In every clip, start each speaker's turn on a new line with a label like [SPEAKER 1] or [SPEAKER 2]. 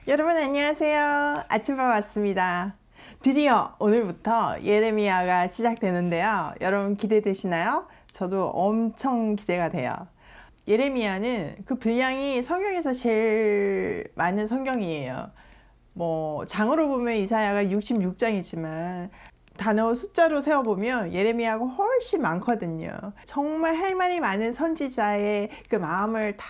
[SPEAKER 1] 여러분 안녕하세요. 아침밥 왔습니다. 드디어 오늘부터 예레미야가 시작되는데요. 여러분 기대되시나요? 저도 엄청 기대가 돼요. 예레미야는 그 분량이 성경에서 제일 많은 성경이에요. 장으로 보면 이사야가 66장이지만 단어 숫자로 세어보면 예레미야가 훨씬 많거든요. 정말 할 말이 많은 선지자의 그 마음을 다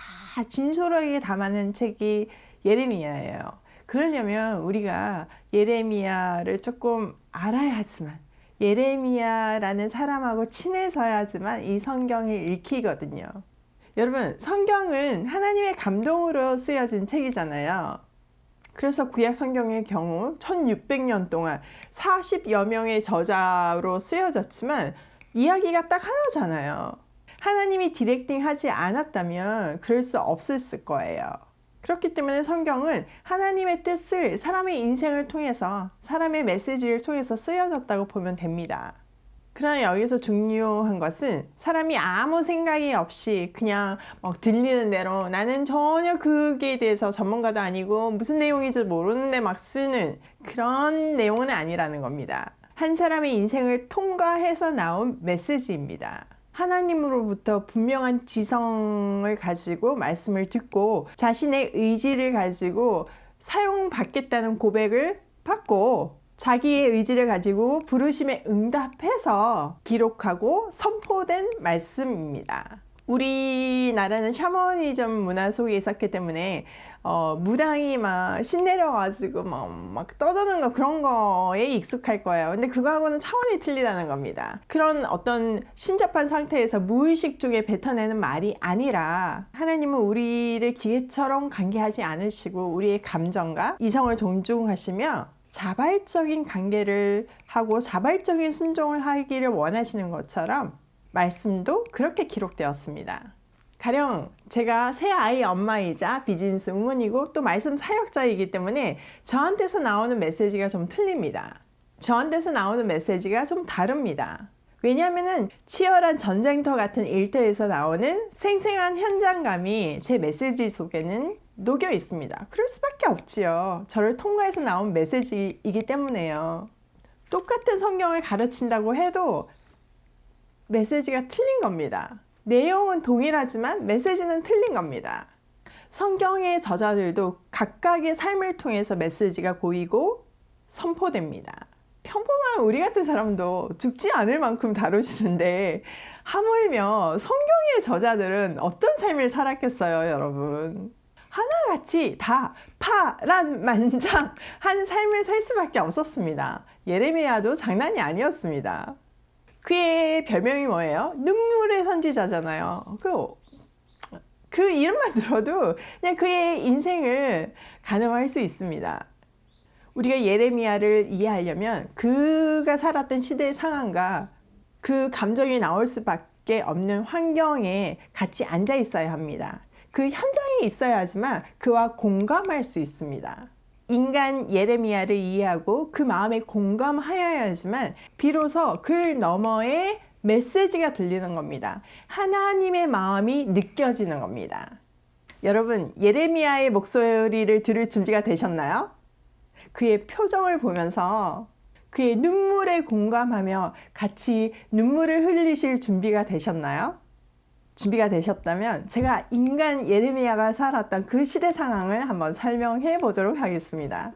[SPEAKER 1] 진솔하게 담아낸 책이 예레미야예요. 그러려면 우리가 예레미야를 조금 알아야지만, 예레미야라는 사람하고 친해져야지만 이 성경을 읽히거든요. 여러분, 성경은 하나님의 감동으로 쓰여진 책이잖아요. 그래서 구약 성경의 경우 1600년 동안 40여 명의 저자로 쓰여졌지만 이야기가 딱 하나잖아요. 하나님이 디렉팅 하지 않았다면 그럴 수 없었을 거예요. 그렇기 때문에 성경은 하나님의 뜻을 사람의 인생을 통해서, 사람의 메시지를 통해서 쓰여졌다고 보면 됩니다. 그러나 여기서 중요한 것은 사람이 아무 생각이 없이 그냥 들리는 대로, 나는 전혀 그에 대해서 전문가도 아니고 무슨 내용인지 모르는데 막 쓰는 그런 내용은 아니라는 겁니다. 한 사람의 인생을 통과해서 나온 메시지입니다. 하나님으로부터 분명한 지성을 가지고 말씀을 듣고 자신의 의지를 가지고 사용받겠다는 고백을 받고 자기의 의지를 가지고 부르심에 응답해서 기록하고 선포된 말씀입니다. 우리나라는 샤머니즘 문화 속에 있었기 때문에 무당이 막 신내려가지고 막 떠드는 거, 그런 거에 익숙할 거예요. 근데 그거하고는 차원이 틀리다는 겁니다. 그런 어떤 신접한 상태에서 무의식 중에 뱉어내는 말이 아니라, 하나님은 우리를 기계처럼 관계하지 않으시고 우리의 감정과 이성을 존중하시며 자발적인 관계를 하고 자발적인 순종을 하기를 원하시는 것처럼 말씀도 그렇게 기록되었습니다. 가령 제가 새 아이 엄마이자 비즈니스 우먼이고 또 말씀 사역자이기 때문에 저한테서 나오는 메시지가 좀 틀립니다. 저한테서 나오는 메시지가 좀 다릅니다. 왜냐하면 치열한 전쟁터 같은 일터에서 나오는 생생한 현장감이 제 메시지 속에는 녹여 있습니다. 그럴 수밖에 없지요. 저를 통과해서 나온 메시지이기 때문에요. 똑같은 성경을 가르친다고 해도 메시지가 틀린 겁니다. 내용은 동일하지만 메시지는 틀린 겁니다. 성경의 저자들도 각각의 삶을 통해서 메시지가 보이고 선포됩니다. 평범한 우리 같은 사람도 죽지 않을 만큼 다루시는데 하물며 성경의 저자들은 어떤 삶을 살았겠어요, 여러분? 하나같이 다 파란만장한 삶을 살 수밖에 없었습니다. 예레미야도 장난이 아니었습니다. 그의 별명이 뭐예요? 눈물의 선지자잖아요. 그 이름만 들어도 그냥 그의 인생을 가늠할 수 있습니다. 우리가 예레미야를 이해하려면 그가 살았던 시대의 상황과 그 감정이 나올 수밖에 없는 환경에 같이 앉아 있어야 합니다. 그 현장에 있어야지만 그와 공감할 수 있습니다. 인간 예레미야를 이해하고 그 마음에 공감하여야지만 비로소 글 너머의 메시지가 들리는 겁니다. 하나님의 마음이 느껴지는 겁니다. 여러분, 예레미야의 목소리를 들을 준비가 되셨나요? 그의 표정을 보면서 그의 눈물에 공감하며 같이 눈물을 흘리실 준비가 되셨나요? 준비가 되셨다면 제가 인간 예레미야가 살았던 그 시대 상황을 한번 설명해 보도록 하겠습니다.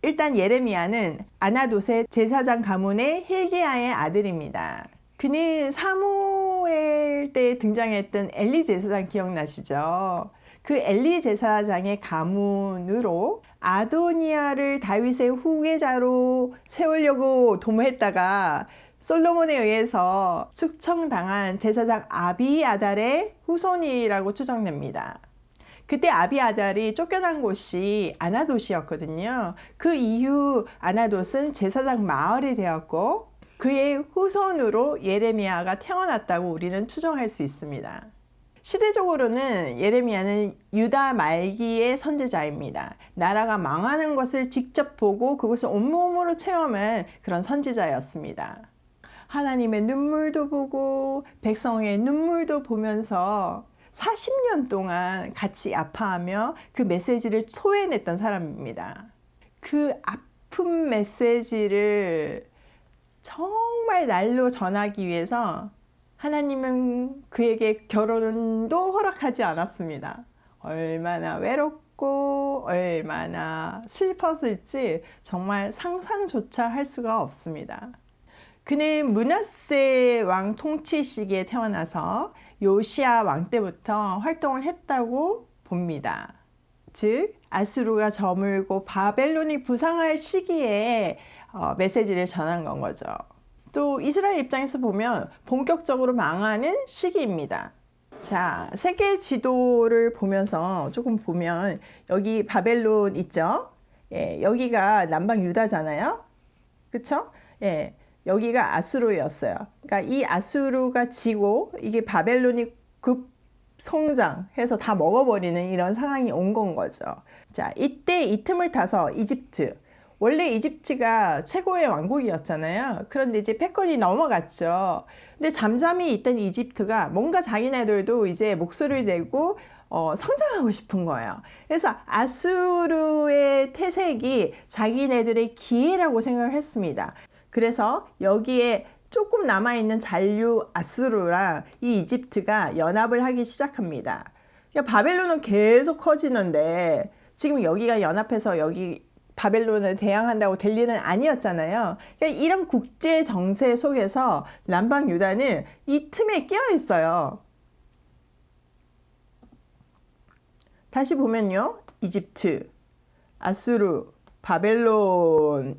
[SPEAKER 1] 일단 예레미야는 아나돗의 제사장 가문의 힐기야의 아들입니다. 그는 사무엘 때 등장했던 엘리 제사장 기억나시죠? 그 엘리 제사장의 가문으로 아도니아를 다윗의 후계자로 세우려고 도모했다가 솔로몬에 의해서 숙청당한 제사장 아비아달의 후손이라고 추정됩니다. 그때 아비아달이 쫓겨난 곳이 아나돗이었거든요. 그 이후 아나돗은 제사장 마을이 되었고 그의 후손으로 예레미야가 태어났다고 우리는 추정할 수 있습니다. 시대적으로는 예레미야는 유다 말기의 선지자입니다. 나라가 망하는 것을 직접 보고 그것을 온몸으로 체험한 그런 선지자였습니다. 하나님의 눈물도 보고 백성의 눈물도 보면서 40년 동안 같이 아파하며 그 메시지를 토해냈던 사람입니다. 그 아픈 메시지를 정말 날로 전하기 위해서 하나님은 그에게 결혼도 허락하지 않았습니다. 얼마나 외롭고 얼마나 슬펐을지 정말 상상조차 할 수가 없습니다. 그는 므낫세 왕 통치 시기에 태어나서 요시야 왕 때부터 활동을 했다고 봅니다. 즉 아수르가 저물고 바벨론이 부상할 시기에 메시지를 전한 건 거죠. 또 이스라엘 입장에서 보면 본격적으로 망하는 시기입니다. 자, 세계 지도를 보면서 조금 보면 여기 바벨론 있죠? 예, 여기가 남방 유다잖아요. 그쵸? 예, 여기가 아수르였어요. 그러니까 이 아수르가 지고 이게 바벨론이 급성장해서 다 먹어버리는 이런 상황이 온 건 거죠. 자, 이때 이 틈을 타서 이집트, 원래 이집트가 최고의 왕국이었잖아요. 그런데 이제 패권이 넘어갔죠. 근데 잠잠히 있던 이집트가 뭔가 자기네들도 이제 목소리를 내고 성장하고 싶은 거예요. 그래서 아수르의 태색이 자기네들의 기회라고 생각을 했습니다. 그래서 여기에 조금 남아있는 잔류 아수르랑 이 이집트가 연합을 하기 시작합니다. 그러니까 바벨론은 계속 커지는데 지금 여기가 연합해서 여기 바벨론을 대항한다고 될 일은 아니었잖아요. 그러니까 이런 국제 정세 속에서 남방 유다는 이 틈에 끼어 있어요. 다시 보면요. 이집트, 아수르, 바벨론이잖아요.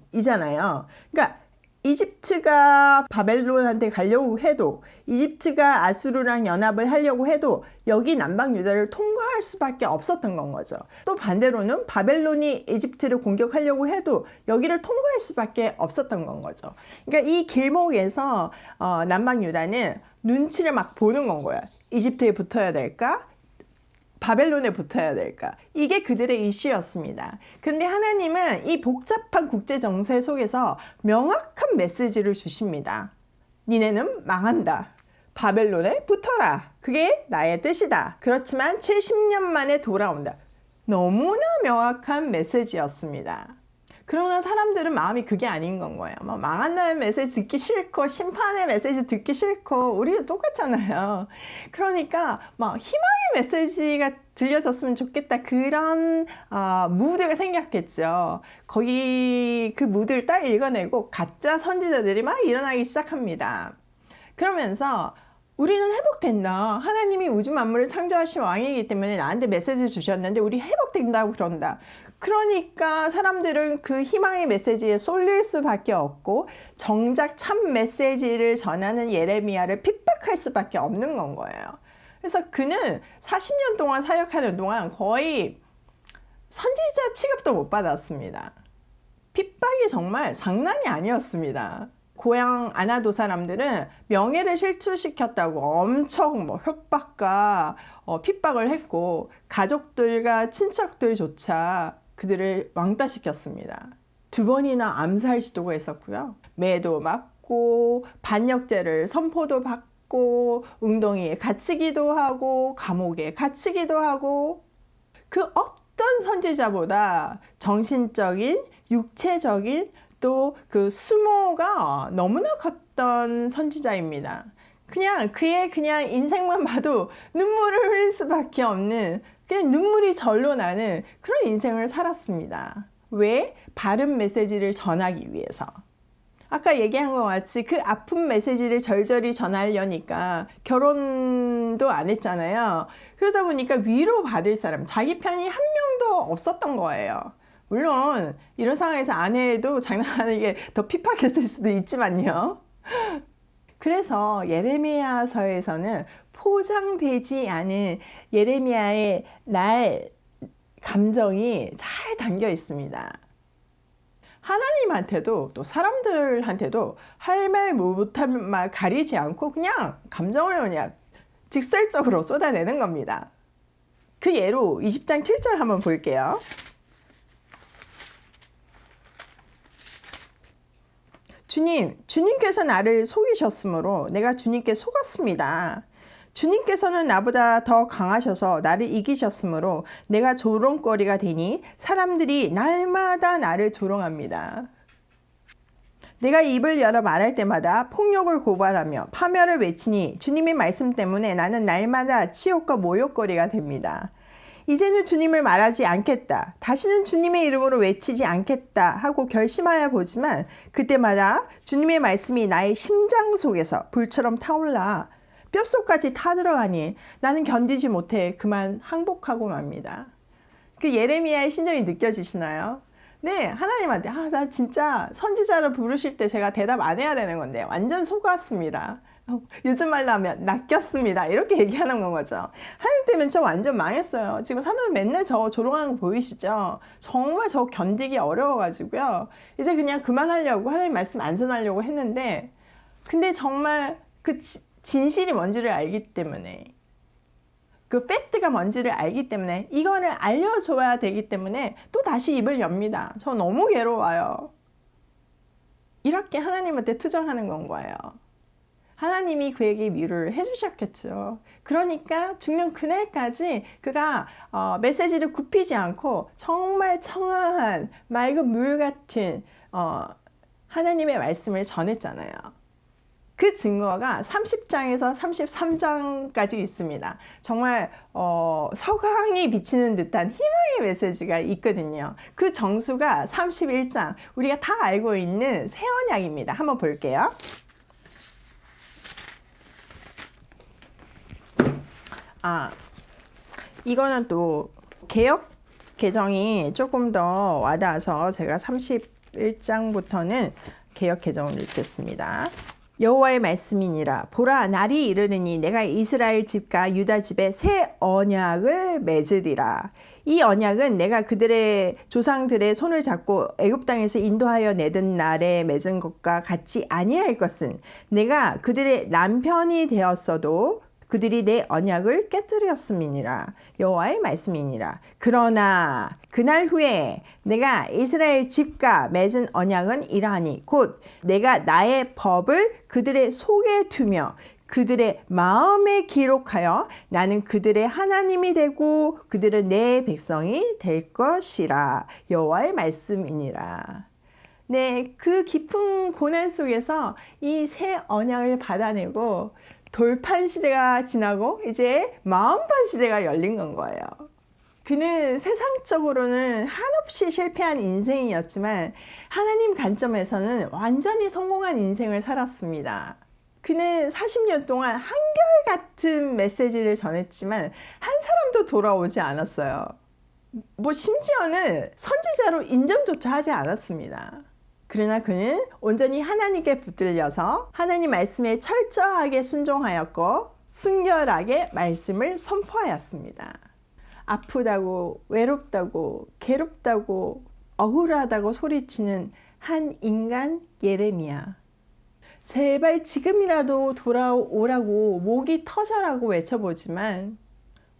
[SPEAKER 1] 그러니까 이집트가 바벨론한테 가려고 해도 이집트가 아수르랑 연합을 하려고 해도 여기 남방 유다를 통과할 수밖에 없었던 건 거죠. 또 반대로는 바벨론이 이집트를 공격하려고 해도 여기를 통과할 수밖에 없었던 건 거죠. 그러니까 이 길목에서 남방 유다는 눈치를 막 보는 건 거야. 이집트에 붙어야 될까? 바벨론에 붙어야 될까? 이게 그들의 이슈였습니다. 근데 하나님은 이 복잡한 국제 정세 속에서 명확한 메시지를 주십니다. 니네는 망한다. 바벨론에 붙어라. 그게 나의 뜻이다. 그렇지만 70년 만에 돌아온다. 너무나 명확한 메시지였습니다. 그러나 사람들은 마음이 그게 아닌 건 거예요. 망한다는 메시지 듣기 싫고 심판의 메시지 듣기 싫고 우리도 똑같잖아요. 그러니까 희망의 메시지가 들려졌으면 좋겠다 그런 무드가 생겼겠죠. 거기 그 무드를 딱 읽어내고 가짜 선지자들이 막 일어나기 시작합니다. 그러면서 우리는 회복된다. 하나님이 우주 만물을 창조하신 왕이기 때문에 나한테 메시지 주셨는데 우리 회복된다고 그런다. 그러니까 사람들은 그 희망의 메시지에 쏠릴 수밖에 없고 정작 참 메시지를 전하는 예레미야를 핍박할 수밖에 없는 건 거예요. 그래서 그는 40년 동안 사역하는 동안 거의 선지자 취급도 못 받았습니다. 핍박이 정말 장난이 아니었습니다. 고향 아나도 사람들은 명예를 실추시켰다고 엄청 협박과 핍박을 했고 가족들과 친척들조차 그들을 왕따시켰습니다. 2번이나 암살 시도가 있었고요. 매도 맞고 반역죄를 선포도 받고 웅덩이에 갇히기도 하고 감옥에 갇히기도 하고 그 어떤 선지자보다 정신적인 육체적인 또 그 수모가 너무나 컸던 선지자입니다. 그의 인생만 봐도 눈물을 흘릴 수밖에 없는 그냥 눈물이 절로 나는 그런 인생을 살았습니다. 왜? 바른 메시지를 전하기 위해서. 아까 얘기한 것 같이 그 아픈 메시지를 절절히 전하려니까 결혼도 안 했잖아요. 그러다 보니까 위로받을 사람, 자기 편이 한 명도 없었던 거예요. 물론 이런 상황에서 아내도 장난하게 더 핍박했을 수도 있지만요. 그래서 예레미야서에서는 포장되지 않은 예레미야의 감정이 잘 담겨 있습니다. 하나님한테도 또 사람들한테도 할 말 못할 말 가리지 않고 그냥 감정을 그냥 직설적으로 쏟아내는 겁니다. 그 예로 20장 7절 한번 볼게요. 주님께서 나를 속이셨으므로 내가 주님께 속았습니다. 주님께서는 나보다 더 강하셔서 나를 이기셨으므로 내가 조롱거리가 되니 사람들이 날마다 나를 조롱합니다. 내가 입을 열어 말할 때마다 폭력을 고발하며 파멸을 외치니 주님의 말씀 때문에 나는 날마다 치욕과 모욕거리가 됩니다. 이제는 주님을 말하지 않겠다. 다시는 주님의 이름으로 외치지 않겠다 하고 결심하여 보지만 그때마다 주님의 말씀이 나의 심장 속에서 불처럼 타올라 뼛속까지 타들어가니 나는 견디지 못해 그만 항복하고 맙니다. 그 예레미야의 심정이 느껴지시나요? 네, 하나님한테 나 진짜 선지자를 부르실 때 제가 대답 안 해야 되는 건데 완전 속았습니다. 요즘 말로 하면 낚였습니다. 이렇게 얘기하는 건 거죠. 하나님 때문에 저 완전 망했어요. 지금 사람들 맨날 저 조롱하는 거 보이시죠? 정말 저 견디기 어려워가지고요. 이제 그냥 그만하려고 하나님 말씀 안 전하려고 했는데 근데 정말 그 진실이 뭔지를 알기 때문에 그 팩트가 뭔지를 알기 때문에 이거를 알려줘야 되기 때문에 또 다시 입을 엽니다. 저 너무 괴로워요. 이렇게 하나님한테 투정하는 건 거예요. 하나님이 그에게 위로를 해주셨겠죠. 그러니까 죽는 그날까지 그가 메시지를 굽히지 않고 정말 청아한 맑은 물 같은 하나님의 말씀을 전했잖아요. 그 증거가 30장에서 33장까지 있습니다. 정말 서강이 비치는 듯한 희망의 메시지가 있거든요. 그 정수가 31장, 우리가 다 알고 있는 새 언약입니다. 한번 볼게요. 이거는 또 개역 개정이 조금 더 와닿아서 제가 31장부터는 개역 개정을 읽겠습니다. 여호와의 말씀이니라. 보라, 날이 이르느니 내가 이스라엘 집과 유다 집에 새 언약을 맺으리라. 이 언약은 내가 그들의 조상들의 손을 잡고 애굽 땅에서 인도하여 내던 날에 맺은 것과 같지 아니할 것은 내가 그들의 남편이 되었어도 그들이 내 언약을 깨뜨렸음이니라. 여호와의 말씀이니라. 그러나 그날 후에 내가 이스라엘 집과 맺은 언약은 이러하니 곧 내가 나의 법을 그들의 속에 두며 그들의 마음에 기록하여 나는 그들의 하나님이 되고 그들은 내 백성이 될 것이라. 여호와의 말씀이니라. 네, 그 깊은 고난 속에서 이 새 언약을 받아내고 돌판 시대가 지나고 이제 마음판 시대가 열린 건 거예요. 그는 세상적으로는 한없이 실패한 인생이었지만 하나님 관점에서는 완전히 성공한 인생을 살았습니다. 그는 40년 동안 한결같은 메시지를 전했지만 한 사람도 돌아오지 않았어요. 심지어는 선지자로 인정조차 하지 않았습니다. 그러나 그는 온전히 하나님께 붙들려서 하나님 말씀에 철저하게 순종하였고 순결하게 말씀을 선포하였습니다. 아프다고 외롭다고 괴롭다고 억울하다고 소리치는 한 인간 예레미야. 제발 지금이라도 돌아오라고 목이 터져라고 외쳐보지만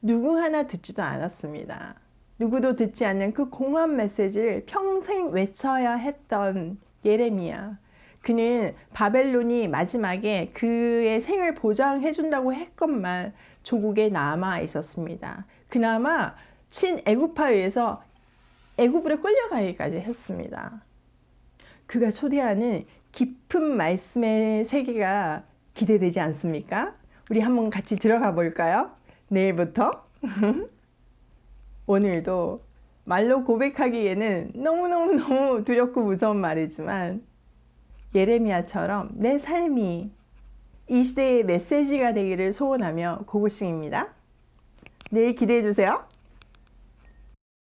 [SPEAKER 1] 누구 하나 듣지도 않았습니다. 누구도 듣지 않는 그 공허한 메시지를 평생 외쳐야 했던 예레미야. 그는 바벨론이 마지막에 그의 생을 보장해 준다고 했건만 조국에 남아 있었습니다. 그나마 친애굽파에 의해서 애굽으로 끌려가기까지 했습니다. 그가 초대하는 깊은 말씀의 세계가 기대되지 않습니까? 우리 한번 같이 들어가 볼까요? 내일부터? 오늘도 말로 고백하기에는 너무너무 두렵고 무서운 말이지만 예레미야처럼 내 삶이 이 시대의 메시지가 되기를 소원하며 고고싱입니다. 내일 기대해 주세요.